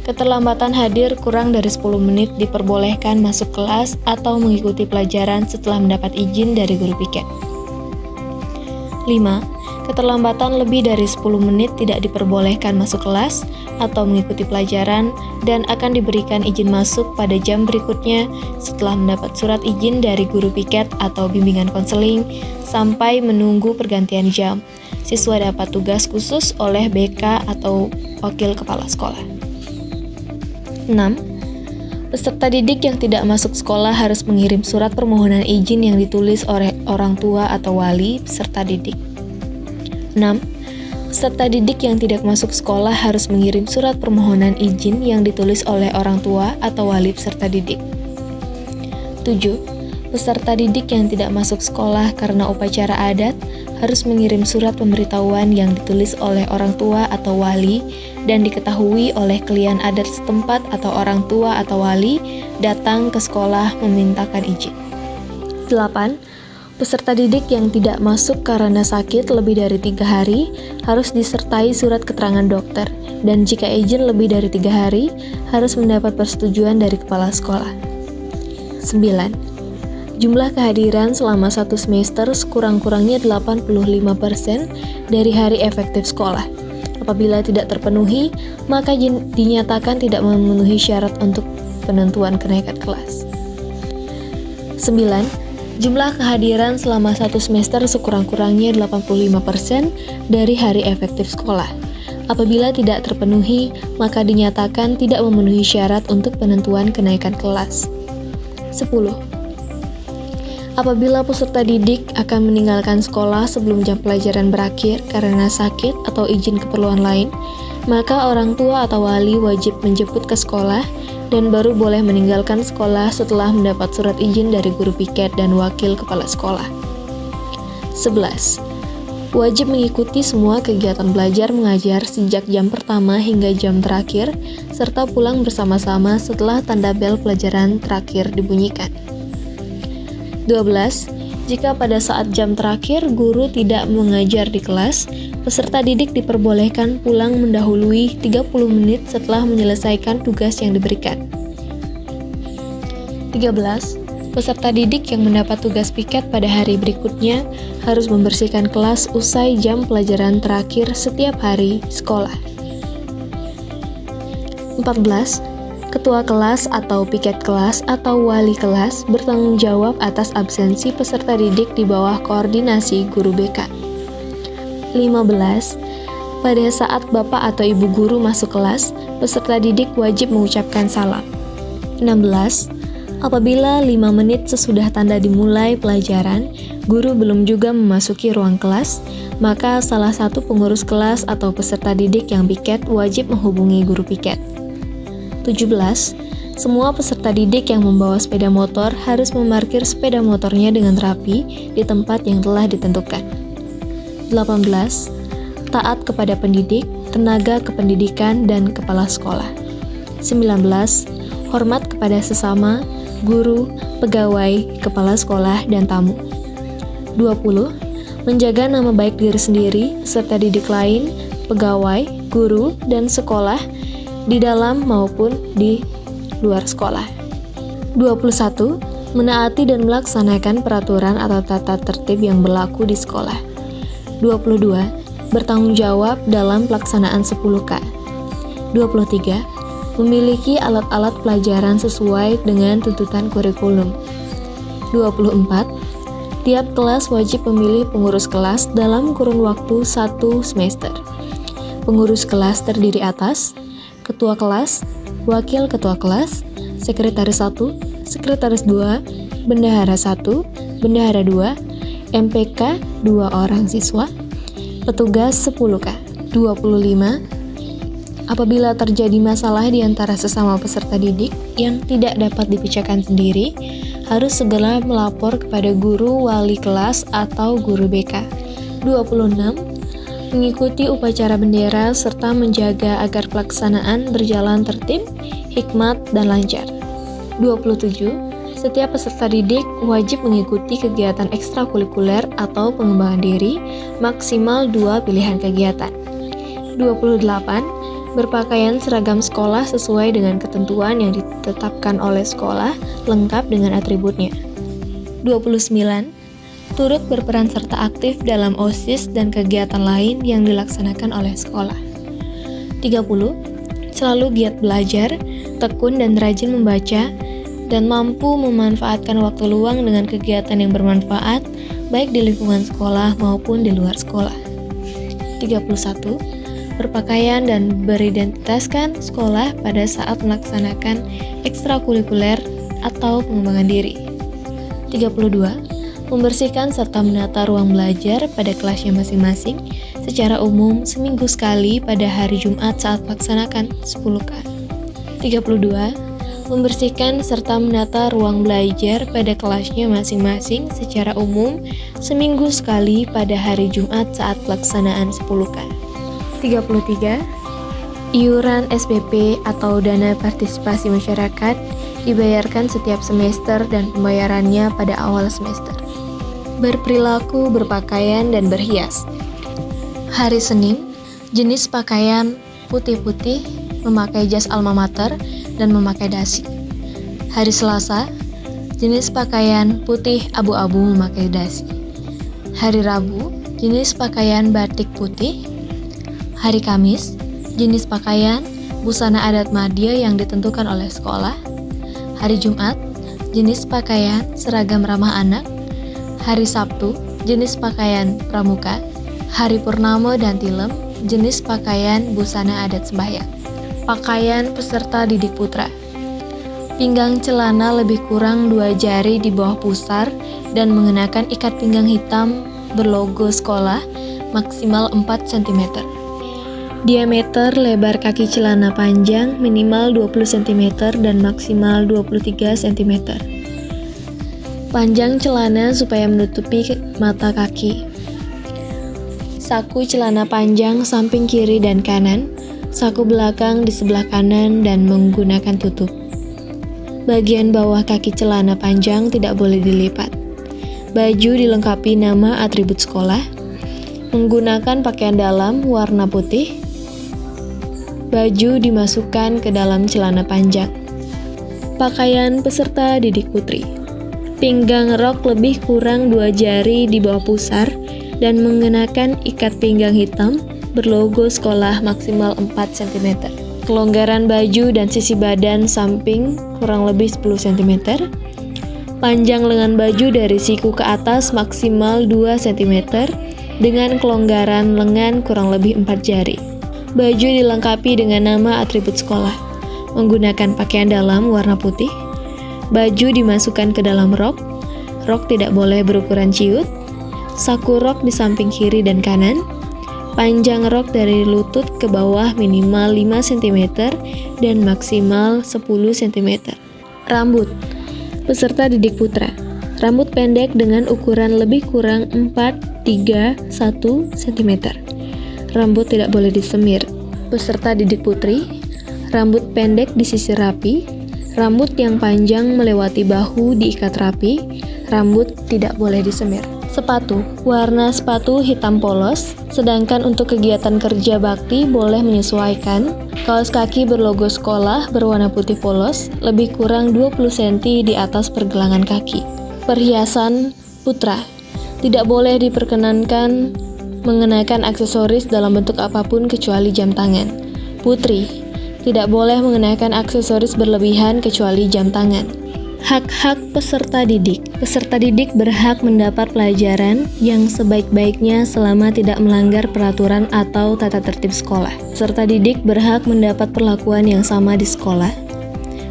Keterlambatan hadir kurang dari 10 menit diperbolehkan masuk kelas atau mengikuti pelajaran setelah mendapat izin dari guru piket. 5. Keterlambatan lebih dari 10 menit tidak diperbolehkan masuk kelas atau mengikuti pelajaran dan akan diberikan izin masuk pada jam berikutnya setelah mendapat surat izin dari guru piket atau bimbingan konseling sampai menunggu pergantian jam. Siswa dapat tugas khusus oleh BK atau wakil kepala sekolah. 6. Peserta didik yang tidak masuk sekolah harus mengirim surat permohonan izin yang ditulis oleh orang tua atau wali peserta didik. 6. Peserta didik yang tidak masuk sekolah harus mengirim surat permohonan izin yang ditulis oleh orang tua atau wali peserta didik. 7. Peserta didik yang tidak masuk sekolah karena upacara adat harus mengirim surat pemberitahuan yang ditulis oleh orang tua atau wali dan diketahui oleh klien adat setempat atau orang tua atau wali datang ke sekolah memintakan izin. 8. Peserta didik yang tidak masuk karena sakit lebih dari 3 hari harus disertai surat keterangan dokter, dan jika izin lebih dari 3 hari harus mendapat persetujuan dari kepala sekolah. 9. Jumlah kehadiran selama 1 semester sekurang-kurangnya 85% dari hari efektif sekolah. Apabila tidak terpenuhi, maka dinyatakan tidak memenuhi syarat untuk penentuan kenaikan kelas. 9. Jumlah kehadiran selama satu semester sekurang-kurangnya 85% dari hari efektif sekolah. Apabila tidak terpenuhi, maka dinyatakan tidak memenuhi syarat untuk penentuan kenaikan kelas. 10. Apabila peserta didik akan meninggalkan sekolah sebelum jam pelajaran berakhir karena sakit atau izin keperluan lain, maka orang tua atau wali wajib menjemput ke sekolah dan baru boleh meninggalkan sekolah setelah mendapat surat izin dari guru piket dan wakil kepala sekolah. 11. Wajib mengikuti semua kegiatan belajar mengajar sejak jam pertama hingga jam terakhir, serta pulang bersama-sama setelah tanda bel pelajaran terakhir dibunyikan. 12. Jika pada saat jam terakhir guru tidak mengajar di kelas, peserta didik diperbolehkan pulang mendahului 30 menit setelah menyelesaikan tugas yang diberikan. 13. Peserta didik yang mendapat tugas piket pada hari berikutnya harus membersihkan kelas usai jam pelajaran terakhir setiap hari sekolah. 14. Ketua kelas atau piket kelas atau wali kelas bertanggung jawab atas absensi peserta didik di bawah koordinasi guru BK. 15. Pada saat bapak atau ibu guru masuk kelas, peserta didik wajib mengucapkan salam. 16. Apabila 5 menit sesudah tanda dimulai pelajaran, guru belum juga memasuki ruang kelas, maka salah satu pengurus kelas atau peserta didik yang piket wajib menghubungi guru piket. 17. Semua peserta didik yang membawa sepeda motor harus memarkir sepeda motornya dengan rapi di tempat yang telah ditentukan. 18. Taat kepada pendidik, tenaga kependidikan, dan kepala sekolah. 19. Hormat kepada sesama, guru, pegawai, kepala sekolah, dan tamu. 20. Menjaga nama baik diri sendiri, serta didik lain, pegawai, guru, dan sekolah di dalam maupun di luar sekolah. 21. Menaati dan melaksanakan peraturan atau tata tertib yang berlaku di sekolah. 22. Bertanggung jawab dalam pelaksanaan 10K. 23. Memiliki alat-alat pelajaran sesuai dengan tuntutan kurikulum. 24. Tiap kelas wajib memilih pengurus kelas dalam kurun waktu 1 semester. Pengurus kelas terdiri atas Ketua kelas, Wakil Ketua kelas, Sekretaris 1, Sekretaris 2, Bendahara 1, Bendahara 2, MPK 2 orang siswa, Petugas 10K. 25. Apabila terjadi masalah di antara sesama peserta didik yang tidak dapat dibicarakan sendiri, harus segera melapor kepada guru wali kelas atau guru BK. 26. Mengikuti upacara bendera serta menjaga agar pelaksanaan berjalan tertib, hikmat, dan lancar. 27. Setiap peserta didik wajib mengikuti kegiatan ekstrakurikuler atau pengembangan diri, maksimal 2 pilihan kegiatan. 28. Berpakaian seragam sekolah sesuai dengan ketentuan yang ditetapkan oleh sekolah, lengkap dengan atributnya. 29. Turut berperan serta aktif dalam OSIS dan kegiatan lain yang dilaksanakan oleh sekolah. 30. Selalu giat belajar, tekun dan rajin membaca, dan mampu memanfaatkan waktu luang dengan kegiatan yang bermanfaat, baik di lingkungan sekolah maupun di luar sekolah. 31. Berpakaian dan beridentitaskan sekolah pada saat melaksanakan ekstrakurikuler atau pengembangan diri. 32. Membersihkan serta menata ruang belajar pada kelasnya masing-masing secara umum seminggu sekali pada hari Jumat saat melaksanakan 10K. 32. Membersihkan serta menata ruang belajar pada kelasnya masing-masing secara umum seminggu sekali pada hari Jumat saat pelaksanaan 10K. 33. Iuran SPP atau dana partisipasi masyarakat dibayarkan setiap semester dan pembayarannya pada awal semester. Berperilaku, berpakaian, dan berhias. Hari Senin, jenis pakaian putih-putih, memakai jas alma mater, dan memakai dasi. Hari Selasa, jenis pakaian putih abu-abu, memakai dasi. Hari Rabu, jenis pakaian batik putih. Hari Kamis, jenis pakaian, busana adat madya yang ditentukan oleh sekolah. Hari Jumat, jenis pakaian, seragam ramah anak. Hari Sabtu, jenis pakaian pramuka. Hari Purnama dan Tilem, jenis pakaian busana adat sembahyang. Pakaian peserta didik putra. Pinggang celana lebih kurang 2 jari di bawah pusar dan mengenakan ikat pinggang hitam berlogo sekolah maksimal 4 cm. Diameter lebar kaki celana panjang minimal 20 cm dan maksimal 23 cm. Panjang celana supaya menutupi mata kaki. Saku celana panjang samping kiri dan kanan, saku belakang di sebelah kanan dan menggunakan tutup. Bagian bawah kaki celana panjang tidak boleh dilipat. Baju dilengkapi nama atribut sekolah. Menggunakan pakaian dalam warna putih. Baju dimasukkan ke dalam celana panjang. Pakaian peserta didik putri. Pinggang rok lebih kurang 2 jari di bawah pusar dan mengenakan ikat pinggang hitam berlogo sekolah maksimal 4 cm. Kelonggaran baju dan sisi badan samping kurang lebih 10 cm. Panjang lengan baju dari siku ke atas maksimal 2 cm dengan kelonggaran lengan kurang lebih 4 jari. Baju dilengkapi dengan nama atribut sekolah. Menggunakan pakaian dalam warna putih. Baju dimasukkan ke dalam rok. Rok tidak boleh berukuran ciut. Saku rok di samping kiri dan kanan. Panjang rok dari lutut ke bawah minimal 5 cm dan maksimal 10 cm. Rambut peserta didik putra. Rambut pendek dengan ukuran lebih kurang 4-3-1 cm. Rambut tidak boleh disemir. Peserta didik putri, rambut pendek disisir rapi, rambut yang panjang melewati bahu diikat rapi, rambut tidak boleh disemir. Sepatu, warna sepatu hitam polos, sedangkan untuk kegiatan kerja bakti boleh menyesuaikan. Kaos kaki berlogo sekolah berwarna putih polos, lebih kurang 20 cm di atas pergelangan kaki. Perhiasan putra, tidak boleh diperkenankan mengenakan aksesoris dalam bentuk apapun kecuali jam tangan. Putri, tidak boleh mengenakan aksesoris berlebihan kecuali jam tangan. Hak-hak peserta didik. Peserta didik berhak mendapat pelajaran yang sebaik-baiknya selama tidak melanggar peraturan atau tata tertib sekolah. Peserta didik berhak mendapat perlakuan yang sama di sekolah.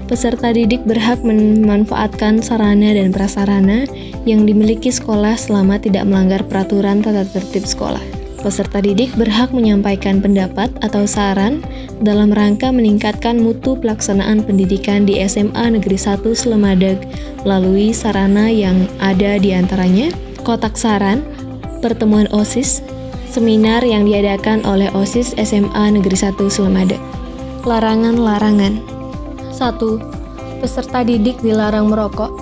Peserta didik berhak memanfaatkan sarana dan prasarana yang dimiliki sekolah selama tidak melanggar peraturan tata tertib sekolah. Peserta didik berhak menyampaikan pendapat atau saran dalam rangka meningkatkan mutu pelaksanaan pendidikan di SMA Negeri 1 Slemadeg melalui sarana yang ada di antaranya kotak saran, pertemuan OSIS, seminar yang diadakan oleh OSIS SMA Negeri 1 Slemadeg. Larangan-larangan. 1. Peserta didik dilarang merokok.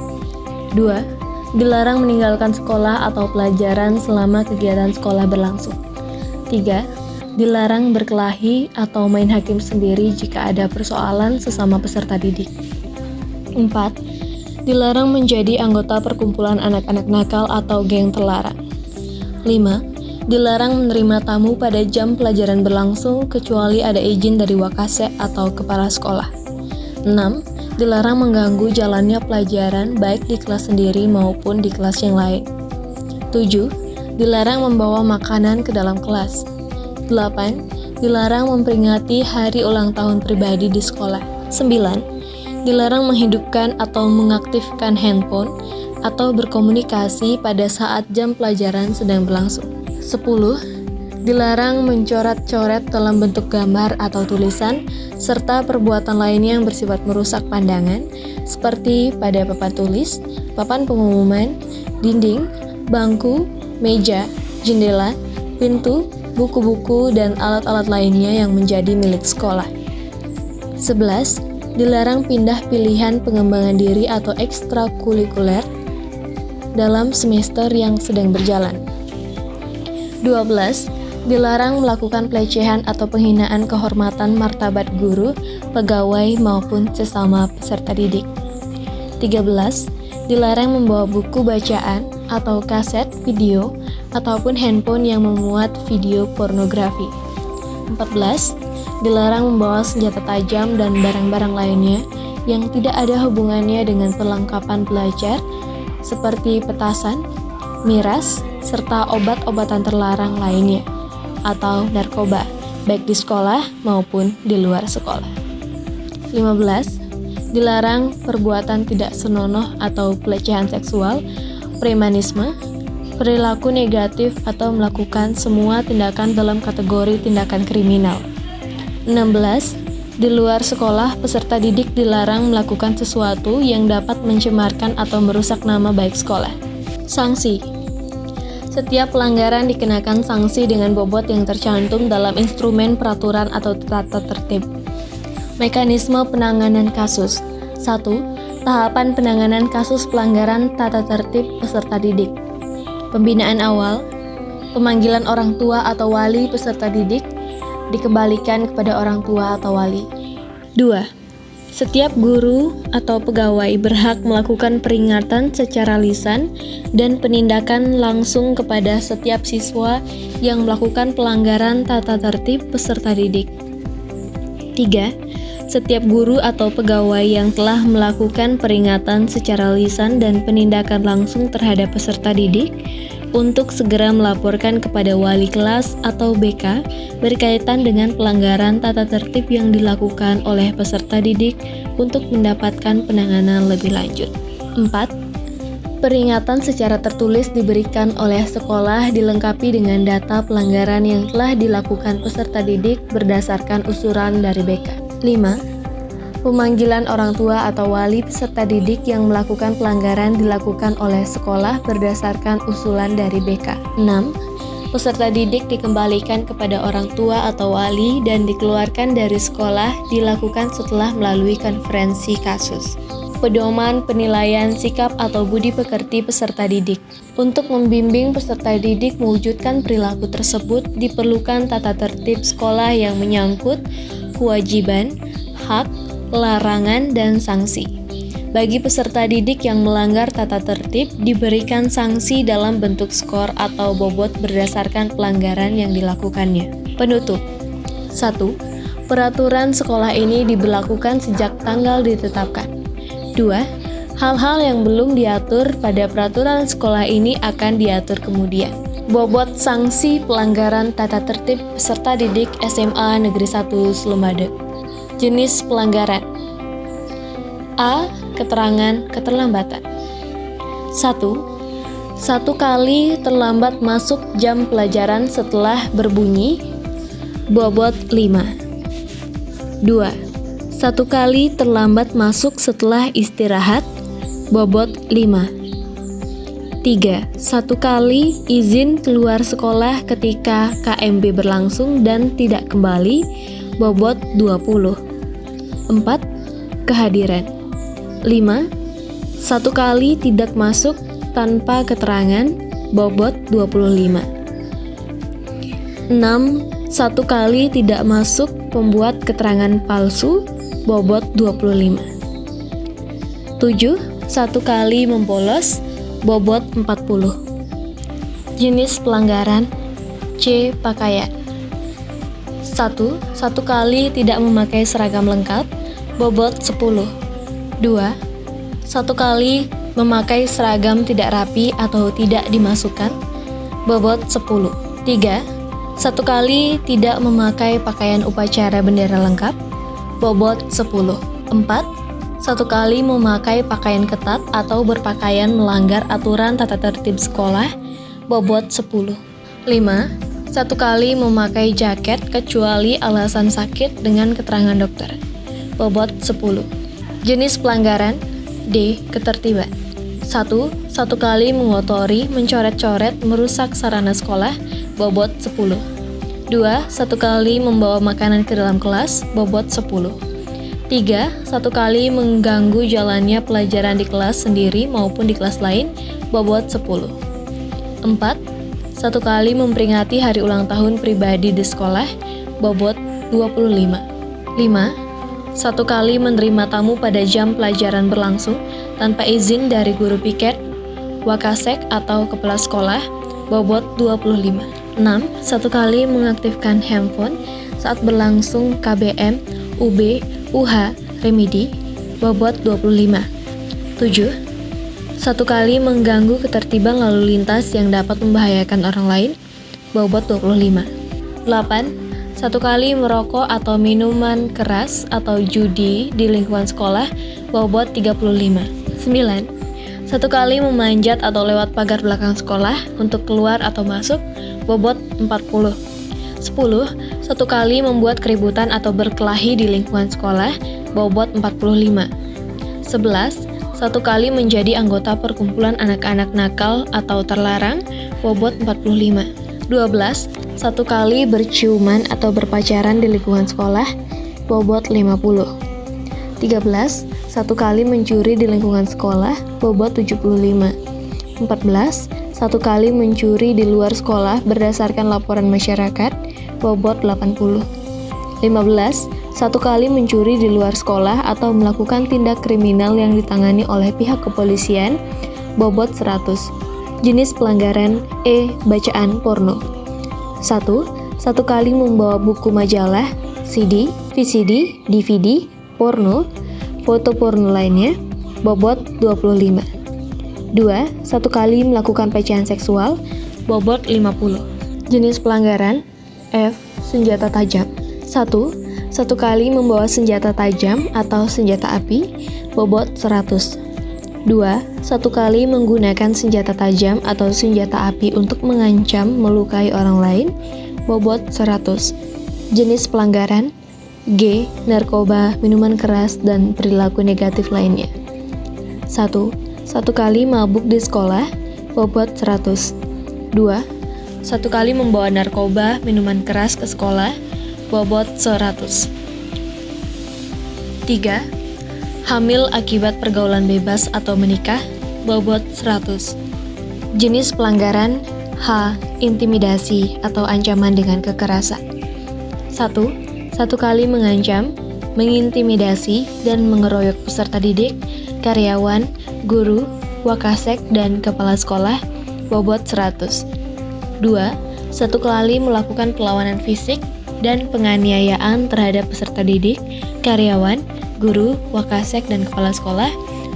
2. Dilarang meninggalkan sekolah atau pelajaran selama kegiatan sekolah berlangsung. 3. Dilarang berkelahi atau main hakim sendiri jika ada persoalan sesama peserta didik. 4. Dilarang menjadi anggota perkumpulan anak-anak nakal atau geng terlarang. 5. Dilarang menerima tamu pada jam pelajaran berlangsung kecuali ada izin dari wakase atau kepala sekolah. 6. Dilarang mengganggu jalannya pelajaran baik di kelas sendiri maupun di kelas yang lain. 7. Dilarang membawa makanan ke dalam kelas. 8. Dilarang memperingati hari ulang tahun pribadi di sekolah. 9. Dilarang menghidupkan atau mengaktifkan handphone atau berkomunikasi pada saat jam pelajaran sedang berlangsung. 10. Dilarang mencoret-coret dalam bentuk gambar atau tulisan serta perbuatan lainnya yang bersifat merusak pandangan seperti pada papan tulis, papan pengumuman, dinding, bangku, meja, jendela, pintu, buku-buku, dan alat-alat lainnya yang menjadi milik sekolah. 11. Dilarang pindah pilihan pengembangan diri atau ekstrakurikuler dalam semester yang sedang berjalan. 12. Dilarang melakukan pelecehan atau penghinaan kehormatan martabat guru, pegawai, maupun sesama peserta didik. 13. Dilarang membawa buku bacaan atau kaset video ataupun handphone yang memuat video pornografi. 14. Dilarang membawa senjata tajam dan barang-barang lainnya yang tidak ada hubungannya dengan perlengkapan belajar seperti petasan, miras, serta obat-obatan terlarang lainnya atau narkoba, baik di sekolah maupun di luar sekolah. 15. Dilarang perbuatan tidak senonoh atau pelecehan seksual, premanisme, perilaku negatif atau melakukan semua tindakan dalam kategori tindakan kriminal. 16. Di luar sekolah, peserta didik dilarang melakukan sesuatu yang dapat mencemarkan atau merusak nama baik sekolah. Sanksi. Setiap pelanggaran dikenakan sanksi dengan bobot yang tercantum dalam instrumen peraturan atau tata tertib. Mekanisme penanganan kasus. 1. Tahapan penanganan kasus pelanggaran tata tertib peserta didik. Pembinaan awal. Pemanggilan orang tua atau wali peserta didik dikembalikan kepada orang tua atau wali. 2. Setiap guru atau pegawai berhak melakukan peringatan secara lisan dan penindakan langsung kepada setiap siswa yang melakukan pelanggaran tata tertib peserta didik. 3. Setiap guru atau pegawai yang telah melakukan peringatan secara lisan dan penindakan langsung terhadap peserta didik untuk segera melaporkan kepada wali kelas atau BK berkaitan dengan pelanggaran tata tertib yang dilakukan oleh peserta didik untuk mendapatkan penanganan lebih lanjut. 4. Peringatan secara tertulis diberikan oleh sekolah dilengkapi dengan data pelanggaran yang telah dilakukan peserta didik berdasarkan usulan dari BK. 5. Pemanggilan orang tua atau wali peserta didik yang melakukan pelanggaran dilakukan oleh sekolah berdasarkan usulan dari BK. 6. Peserta didik dikembalikan kepada orang tua atau wali dan dikeluarkan dari sekolah dilakukan setelah melalui konferensi kasus. Pedoman penilaian sikap atau budi pekerti peserta didik. Untuk membimbing peserta didik mewujudkan perilaku tersebut diperlukan tata tertib sekolah yang menyangkut kewajiban, hak, larangan, dan sanksi. Bagi peserta didik yang melanggar tata tertib, diberikan sanksi dalam bentuk skor atau bobot berdasarkan pelanggaran yang dilakukannya. Penutup. 1. Peraturan sekolah ini diberlakukan sejak tanggal ditetapkan. 2. Hal-hal yang belum diatur pada peraturan sekolah ini akan diatur kemudian. Bobot sanksi pelanggaran tata tertib peserta didik SMA Negeri 1 Selemade. Jenis pelanggaran. A. Keterangan keterlambatan. 1. Satu kali terlambat masuk jam pelajaran setelah berbunyi, bobot 5. 2. Satu kali terlambat masuk setelah istirahat, bobot 5. 3. Satu kali izin keluar sekolah ketika KMB berlangsung dan tidak kembali, bobot 20. 4. Kehadiran. 5. Satu kali tidak masuk tanpa keterangan, bobot 25. 6. Satu kali tidak masuk membuat keterangan palsu, bobot 25. 7. Satu kali membolos, bobot 40. Jenis pelanggaran. C. Pakaian. 1. Satu kali tidak memakai seragam lengkap, bobot 10. 2. Satu kali memakai seragam tidak rapi atau tidak dimasukkan, bobot 10. 3. Satu kali tidak memakai pakaian upacara bendera lengkap, bobot 10. 4. Satu kali memakai pakaian ketat atau berpakaian melanggar aturan tata tertib sekolah, bobot 10. 5. Satu kali memakai jaket kecuali alasan sakit dengan keterangan dokter, bobot 10. Jenis pelanggaran. D. Ketertiban. 1. Satu kali mengotori, mencoret-coret, merusak sarana sekolah, bobot 10. 2. Satu kali membawa makanan ke dalam kelas, bobot 10. 3. Satu kali mengganggu jalannya pelajaran di kelas sendiri maupun di kelas lain, bobot 10. 4. Satu kali memperingati hari ulang tahun pribadi di sekolah, bobot 25. 5. Satu kali menerima tamu pada jam pelajaran berlangsung tanpa izin dari guru piket, wakasek atau kepala sekolah, bobot 25. 6. Satu kali mengaktifkan handphone saat berlangsung KBM, UB, UH, remedi, bobot 25. 7. Satu kali mengganggu ketertiban lalu lintas yang dapat membahayakan orang lain, bobot 25. 8. Satu kali merokok atau minuman keras atau judi di lingkungan sekolah, bobot 35. 9. Satu kali memanjat atau lewat pagar belakang sekolah untuk keluar atau masuk, bobot 40. 10. Satu kali membuat keributan atau berkelahi di lingkungan sekolah, bobot 45. 11. Satu kali menjadi anggota perkumpulan anak-anak nakal atau terlarang, bobot 45. 12. Satu kali berciuman atau berpacaran di lingkungan sekolah, bobot 50. 13. Satu kali mencuri di lingkungan sekolah, bobot 75. 14. Satu kali mencuri di luar sekolah berdasarkan laporan masyarakat, bobot 80. 15. Satu kali mencuri di luar sekolah atau melakukan tindak kriminal yang ditangani oleh pihak kepolisian, bobot 100. Jenis pelanggaran bacaan porno. 1. Satu kali membawa buku majalah, CD, VCD, DVD, porno, foto porno lainnya, bobot 25. 2. Satu kali melakukan pelecehan seksual, bobot 50. Jenis pelanggaran F. Senjata tajam. 1. Satu kali membawa senjata tajam atau senjata api, bobot 100. 2. Satu kali menggunakan senjata tajam atau senjata api untuk mengancam, melukai orang lain, bobot 100. Jenis pelanggaran G. Narkoba, minuman keras, dan perilaku negatif lainnya. 1. Satu kali mabuk di sekolah, bobot 100. 2. Satu kali membawa narkoba, minuman keras ke sekolah, bobot 100. 3. Hamil akibat pergaulan bebas atau menikah, bobot 100. Jenis pelanggaran H. Intimidasi atau ancaman dengan kekerasan. 1. Satu kali mengancam, mengintimidasi, dan mengeroyok peserta didik, karyawan, guru, wakasek, dan kepala sekolah, bobot 100. 2. Satu kali melakukan perlawanan fisik dan penganiayaan terhadap peserta didik, karyawan, guru, wakasek, dan kepala sekolah,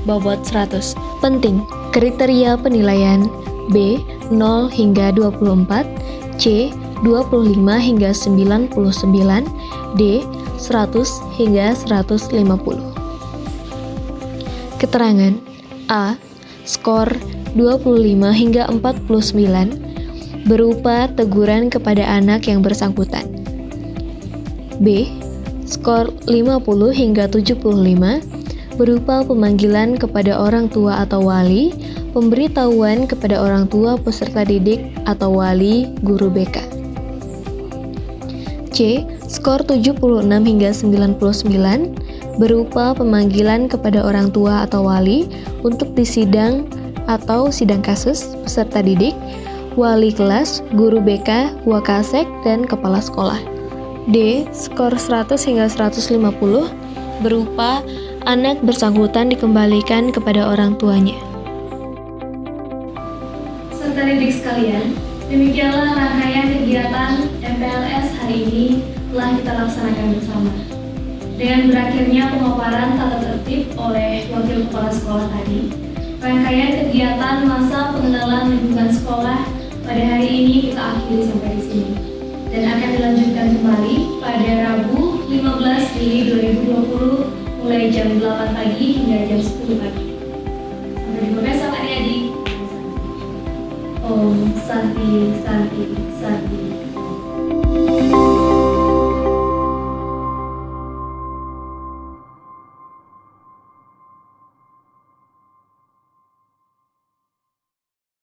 bobot 100. Penting, kriteria penilaian B. 0 hingga 24, C. 25 hingga 99, D. 100 hingga 150. Keterangan A. Skor 25 hingga 49 berupa teguran kepada anak yang bersangkutan. B. Skor 50 hingga 75 berupa pemanggilan kepada orang tua atau wali, pemberitahuan kepada orang tua peserta didik atau wali guru BK. C. Skor 76 hingga 99 berupa pemanggilan kepada orang tua atau wali untuk disidang atau sidang kasus peserta didik, wali kelas, guru BK, wakasek, dan kepala sekolah. D. Skor 100 hingga 150 berupa anak bersangkutan dikembalikan kepada orang tuanya. Peserta didik sekalian, demikianlah rangkaian kegiatan MPLS hari ini telah kita laksanakan bersama. Dengan berakhirnya pemaparan tata tertib oleh wakil kepala sekolah tadi, rangkaian kegiatan masa pengenalan lingkungan sekolah pada hari ini kita akhiri sampai di sini dan akan dilanjutkan kembali pada Rabu 15 Juli 2020 mulai jam 8 pagi hingga jam 10 pagi. Sampai jumpa besok adik-adik. Om Santi Santi Santi.